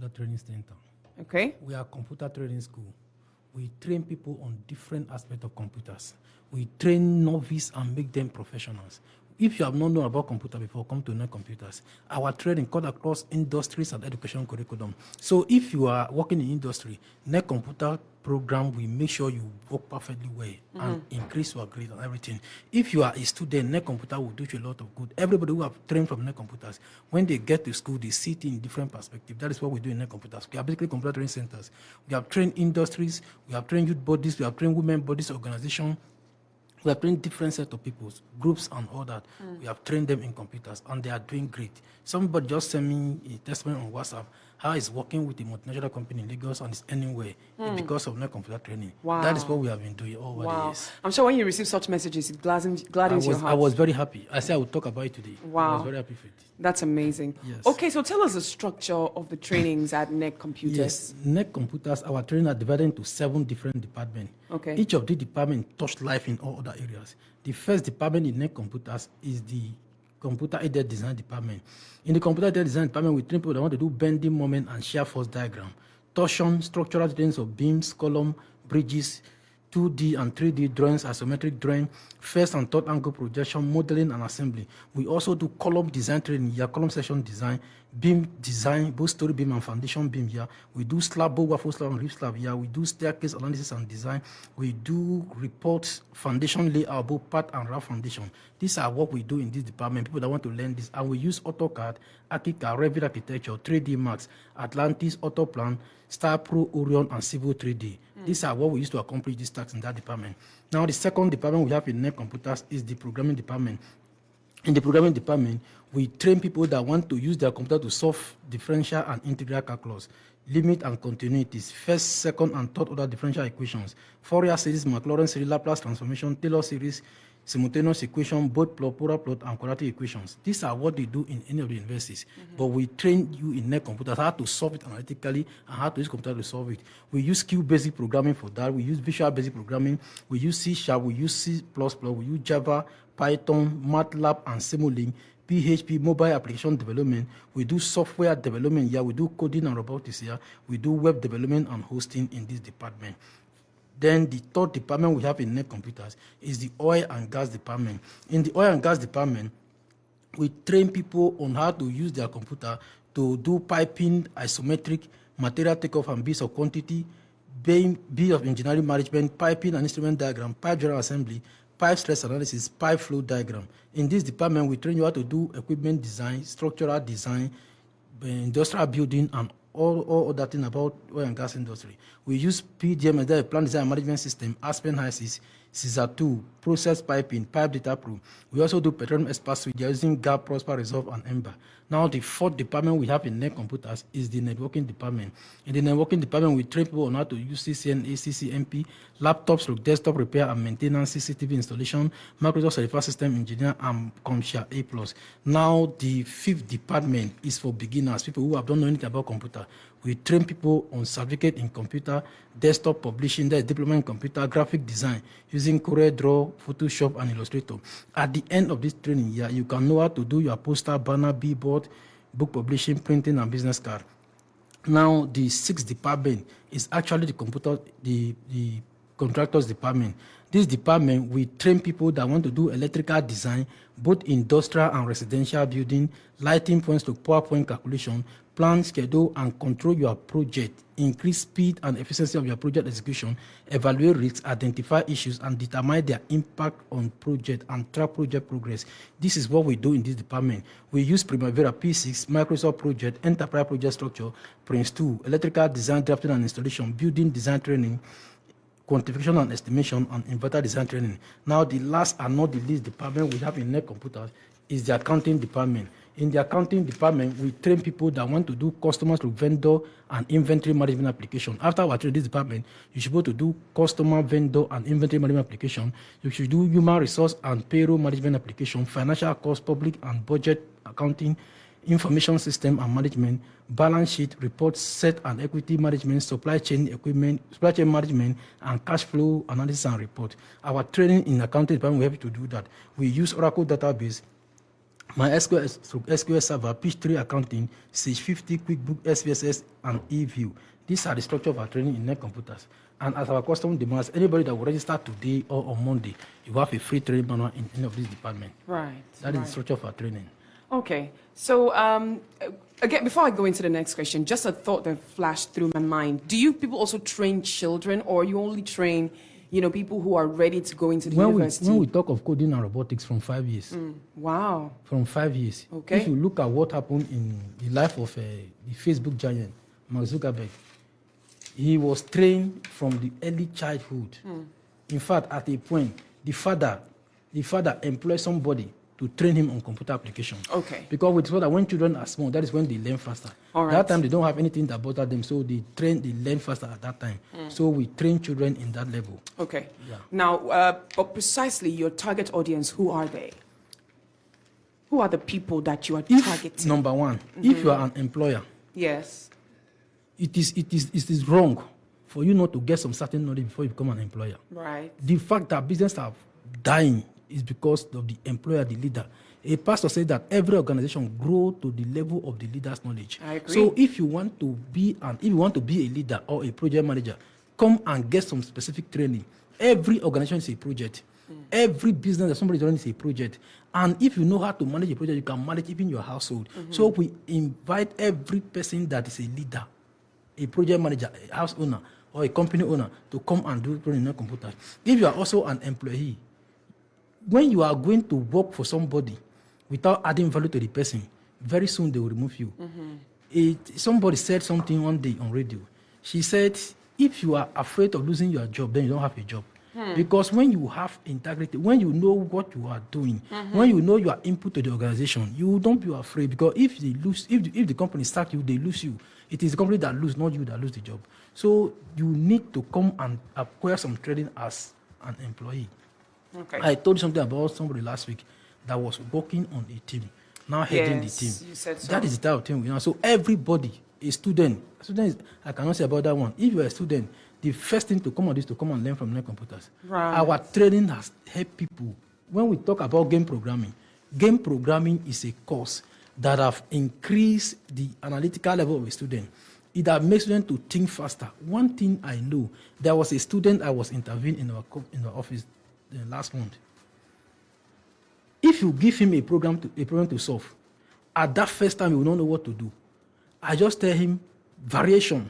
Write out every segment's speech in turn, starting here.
Computer Training Center. Okay. We are a computer training school. We train people on different aspects of computers. We train novice and make them professionals. If you have not known about computer before, come to Nec-computers. Our training cut across industries and education curriculum. So if you are working in industry, Nec-computer program will make sure you work perfectly well and increase your grade and everything. If you are a student, Nec-computer will do you a lot of good. Everybody who have trained from Nec-computers, when they get to school, they see it in different perspectives. That is what we do in Nec-computers. We are basically computer training centers. We have trained industries, we have trained youth bodies, we have trained women bodies, organizations. We have trained different set of people, groups and all that. We have trained them in computers, and they are doing great. Somebody just sent me a testimony on WhatsApp how he's working with a multinational company in Lagos and is anywhere because of Nec-computer training. Wow. That is what we have been doing over the years. I'm sure when you receive such messages, it gladdens your heart. I was very happy. I said I would talk about it today. Wow. I was very happy for it. That's amazing. Yes. Okay, so tell us the structure of the trainings at Nec-computers. Yes, Nec-computers, our training are divided into 7 different departments. Okay. Each of the departments touch life in all other areas. The first department in Nec-computers is the computer-aided design department. In the computer-aided design department, we train people that want to do bending moment and shear force diagram, torsion, structural drawings of beams, column, bridges, 2D and 3D drawings, isometric drawing, first and third angle projection, modeling and assembly. We also do column design training here, column section design, beam design, both story beam and foundation beam here. We do slab, both waffle slab and roof slab here. We do staircase analysis and design. We do reports, foundation layout, both part and raft foundation. These are what we do in this department, people that want to learn this. And we use AutoCAD, ArchiCAD, Revit Architecture, 3D Max, Atlantis, AutoPlan, Star Pro, Orion, and Civil 3D. These are what we use to accomplish these tasks in that department. Now, the second department we have in Nec-computers is the programming department. In the programming department, we train people that want to use their computer to solve differential and integral calculus, limit and continuities, first, second, and third order differential equations, Fourier series, Maclaurin series, Laplace transformation, Taylor series, simultaneous equation, both plot, polar plot, and quadratic equations. These are what they do in any of the universities. But we train you in Nec-computers how to solve it analytically and how to use computer to solve it. We use skill-basic programming for that. We use visual basic programming. We use C#, we use C++, we use Java, Python, Matlab, and Simulink, PHP, mobile application development. We do software development here. We do coding and robotics here. We do web development and hosting in this department. Then the third department we have in Nec-computers is the oil and gas department. In the oil and gas department, we train people on how to use their computer to do piping, isometric, material takeoff and bills of quantity, bill of engineering management, piping and instrument diagram, pipe general assembly, pipe stress analysis, pipe flow diagram. In this department, we train you how to do equipment design, structural design, industrial building, and all other things about oil and gas industry. We use PDM as a plant design management system, Aspen HYSYS, CISA2, process piping, pipe data pro. We also do petroleum expert suite using GAP, Prosper, Resolve, and Ember. Now, the fourth department we have in Nec-computers is the networking department. In the networking department, we train people on how to use CCNA, CCNP, laptops, desktop repair and maintenance, CCTV installation, Microsoft Certified System Engineer, and Comshare A+. Now, the fifth department is for beginners, people who have don't know anything about computer. We train people on certificate in computer, desktop publishing, that is diploma in computer, graphic design, using CorelDRAW, Photoshop, and Illustrator. At the end of this training year, you can know how to do your poster, banner, billboard, book publishing, printing, and business card. Now, the sixth department is actually the contractors department. This department, we train people that want to do electrical design, both industrial and residential building, lighting points to PowerPoint calculation, plan, schedule, and control your project, increase speed and efficiency of your project execution, evaluate risks, identify issues, and determine their impact on project and track project progress. This is what we do in this department. We use Primavera P6, Microsoft Project, Enterprise Project Structure, Prince 2, electrical design, drafting and installation, building design training, quantification and estimation, and inverter design training. Now, the last and not the least department we have in Nec-computers is the accounting department. In the accounting department, we train people that want to do customers to vendor and inventory management application. After we train this department, you should be able to do customer, vendor, and inventory management application. You should do human resource and payroll management application, financial cost, public and budget accounting, information system and management, balance sheet, reports, set and equity management, supply chain equipment, supply chain management, and cash flow analysis and report. Our training in accounting department, we have to do that. We use Oracle database, My SQL Server, Pitch 3 Accounting, Sage 50, QuickBook, SPSS, and eView. These are the structure of our training in Nec-computers. And as our custom demands, anybody that will register today or on Monday, you have a free training manual in any of these departments. Right. That is the structure of our training. Okay. So, again, before I go into the next question, just a thought that flashed through my mind. Do you people also train children, or you only train, people who are ready to go into the university? When we talk of coding and robotics from 5 years. Wow. From 5 years. Okay. If you look at what happened in the life of the Facebook giant, Mark Zuckerberg, he was trained from the early childhood. In fact, at a point, the father employed somebody to train him on computer application. Okay. Because we saw that when children are small, that is when they learn faster. All right. That time they don't have anything that bothers them, so they learn faster at that time. So we train children in that level. Okay. Yeah. Now, but precisely your target audience, who are they? Who are the people that you are targeting? Number one, if you are an employer, Yes. it is wrong for you not to get some certain knowledge before you become an employer. Right. The fact that businesses are dying is because of the employer, the leader. A pastor said that every organization grow to the level of the leader's knowledge. I agree. So if you want to be a leader or a project manager, come and get some specific training. Every organization is a project. Every business that somebody is running is a project. And if you know how to manage a project, you can manage even your household. So we invite every person that is a leader, a project manager, a house owner, or a company owner to come and do training on computers. If you are also an employee, when you are going to work for somebody without adding value to the person, very soon they will remove you. Somebody said something one day on radio. She said, if you are afraid of losing your job, then you don't have a job. Because when you have integrity, when you know what you are doing, when you know your input to the organization, you don't be afraid. Because if they lose, if the company sack you, they lose you. It is the company that lose, not you that lose the job. So you need to come and acquire some training as an employee. Okay. I told you something about somebody last week that was working on a team, now heading the team. You said so. That is the type of thing we know. So everybody, a student I cannot say about that one. If you're a student, the first thing to come on is to come and learn from Nec-computers. Right. Our training has helped people. When we talk about game programming is a course that have increased the analytical level of a student. It has made students to think faster. One thing I know, there was a student I was interviewing in our office last month. If you give him a problem to solve, at that first time he will not know what to do. I just tell him variation.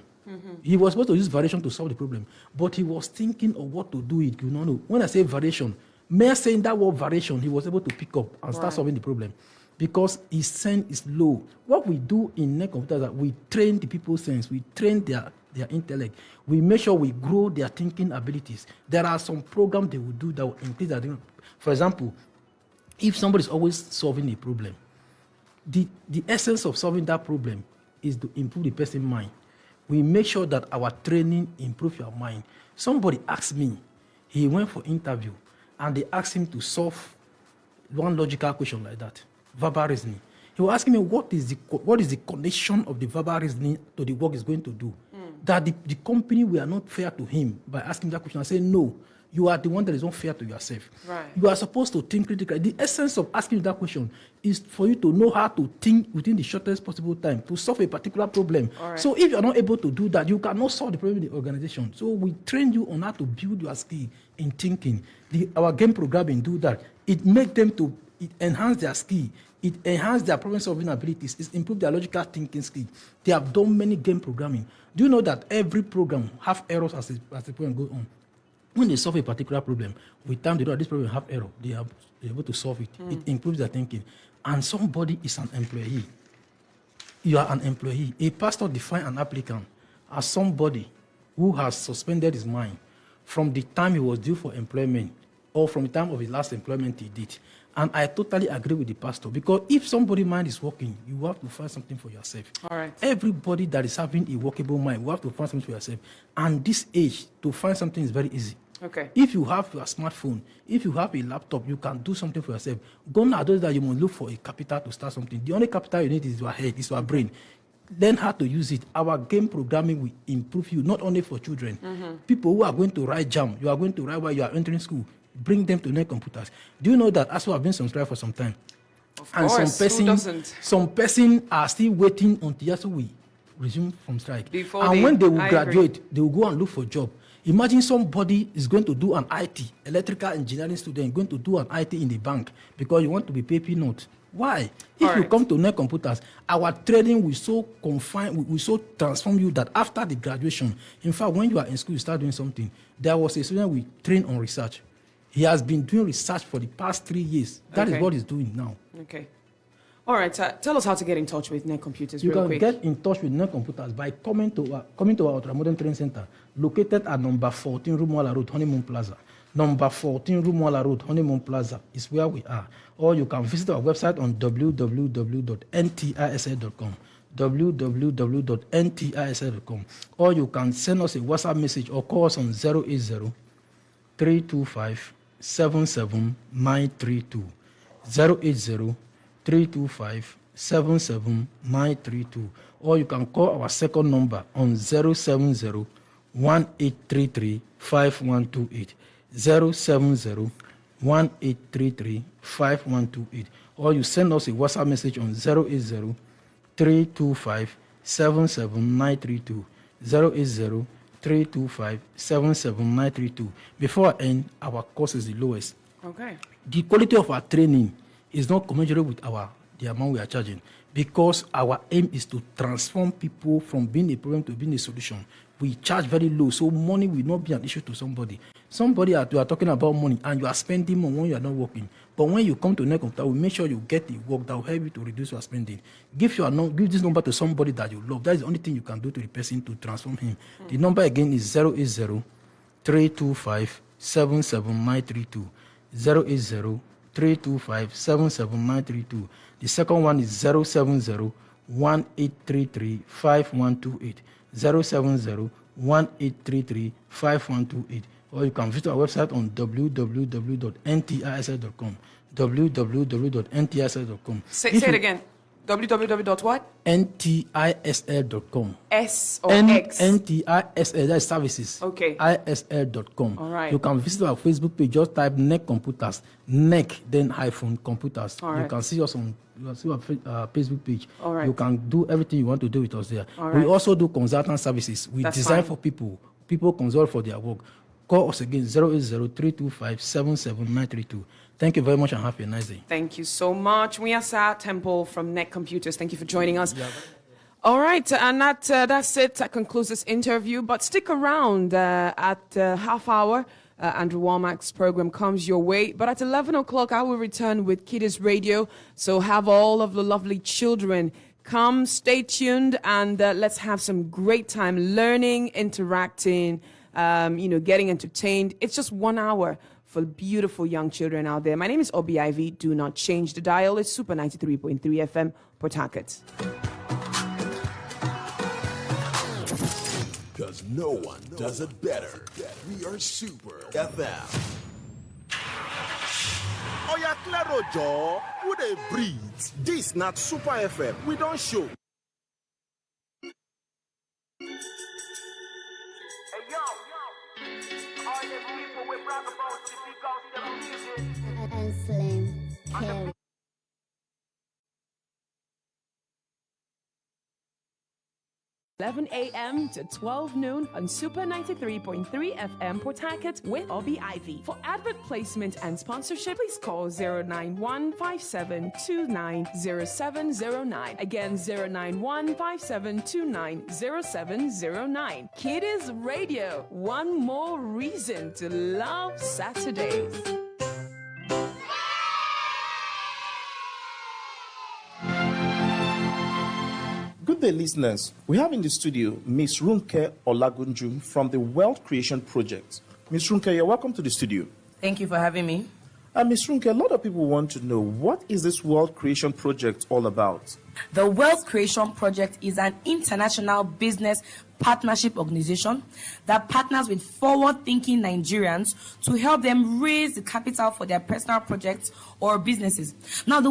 He was supposed to use variation to solve the problem, but he was thinking of what to do. He could not know. When I say variation, mere saying that word variation, he was able to pick up and start solving the problem because his sense is low. What we do in Nec-computers is that we train the people's sense, we train their intellect, we make sure we grow their thinking abilities. There are some programs they will do that will increase their thinking. For example, if somebody is always solving a problem, the essence of solving that problem is to improve the person's mind. We make sure that our training improves your mind. Somebody asked me, he went for interview, and they asked him to solve one logical question like that, verbal reasoning. He was asking me, what is the connection of the verbal reasoning to the work he's going to do? That the company were not fair to him by asking that question. I said, no, you are the one that is not fair to yourself. Right. You are supposed to think critically. The essence of asking that question is for you to know how to think within the shortest possible time to solve a particular problem. Right. So if you are not able to do that, you cannot solve the problem in the organization. So we train you on how to build your skill in thinking. Our game programming do that. It makes them it enhance their skill. It enhances their problem-solving abilities. It improves their logical thinking skill. They have done many game programming. Do you know that every program have errors as the program goes on? When they solve a particular problem, with time they know that this problem have error. They are able to solve it. It improves their thinking. And somebody is an employee. You are an employee. A pastor defines an applicant as somebody who has suspended his mind from the time he was due for employment or from the time of his last employment he did. And I totally agree with the pastor because if somebody's mind is working, you have to find something for yourself. All right. Everybody that is having a workable mind, you have to find something for yourself. And this age, to find something is very easy. Okay. If you have your smartphone, if you have a laptop, you can do something for yourself. Gone are those that you must look for a capital to start something. The only capital you need is your head, is your brain. Learn how to use it. Our game programming will improve you, not only for children. People who are going to write JAM, you are going to write while you are entering school, bring them to Nec-computers. Do you know that as well, I've been subscribed for some time? And course, who doesn't? some person are still waiting until after we resume from strike. When they will graduate, they will go and look for a job. Imagine somebody is going to do an IT, electrical engineering student, going to do an IT in the bank because you want to be paid peanut. Why? If you come to Nec-computers, our training will so confine, will so transform you that after the graduation, in fact, when you are in school, you start doing something. There was a student we trained on research. He has been doing research for the past 3 years. That is what he's doing now. Okay. All right. Tell us how to get in touch with Nec-computers. You can get in touch with Nec-computers by coming to our Ultramodern Training Center, located at number 14 Rumuala Road, Honeymoon Plaza. Number 14 Rumuala Road, Honeymoon Plaza is where we are. Or you can visit our website on www.ntisl.com. www.ntisl.com. Or you can send us a WhatsApp message or call us on 080-325-77932. 080-325-77932. Or you can call our second number on 070-1833-5128. 070-1833-5128. Or you send us a WhatsApp message on 080-325-77932. 080-325-77932. Before I end, our cost is the lowest. Okay. The quality of our training is not commensurate with the amount we are charging, because our aim is to transform people from being a problem to being a solution. We charge very low, so money will not be an issue to somebody. You are talking about money and you are spending more when you are not working. But when you come to Nec-computers, we make sure you get the work that will help you to reduce your spending. Give this number to somebody that you love. That is the only thing you can do to the person to transform him. The number again is 080-325-77932. 080-325-77932. The second one is 070-1833-5128. 070-1833-5128. Or you can visit our website on www.ntisl.com. www.ntisl.com. Say it again. www.what? ntisl.com. S or X? NTISL, that's services. Okay. ISL.com. All right. You can visit our Facebook page, just type Nec-computers, Nec, then -computers. All right. You can see us on our Facebook page. All right. You can do everything you want to do with us there. All We right. also do consultant services. We design for people. People consult for their work. Call us again, 080-325-77932. Thank you very much and have a nice day. Thank you so much. We are Sir Temple from Nec-computers. Thank you for joining us. All right, and that's it. That concludes this interview. But stick around at half hour. Andrew Womack's program comes your way. But at 11 o'clock, I will return with Kiddies Radio. So have all of the lovely children come, stay tuned, and let's have some great time learning, interacting, getting entertained. It's just 1 hour for beautiful young children out there. My name is Obi Ivy. Do not change the dial. It's Super 93.3 FM, Port Harcourt. Because no one does it better. We are Super FM. Oh yeah, claro, Joe. Who they breathe? This not Super FM. We don't show. And Slim Kelly. 11 a.m. to 12 noon on Super 93.3 FM Port Harcourt with Obi Ivy. For advert placement and sponsorship, please call 091-5729-0709. Again, 091-5729-0709. Kiddies Radio, one more reason to love Saturdays. Good day, listeners. We have in the studio Miss Runke Olagunju from the Wealth Creation Project. Miss Runke, you're welcome to the studio. Thank you for having me. Miss Runke, a lot of people want to know, what is this Wealth Creation Project all about? The Wealth Creation Project is an international business partnership organization that partners with forward-thinking Nigerians to help them raise the capital for their personal projects or businesses. Now, the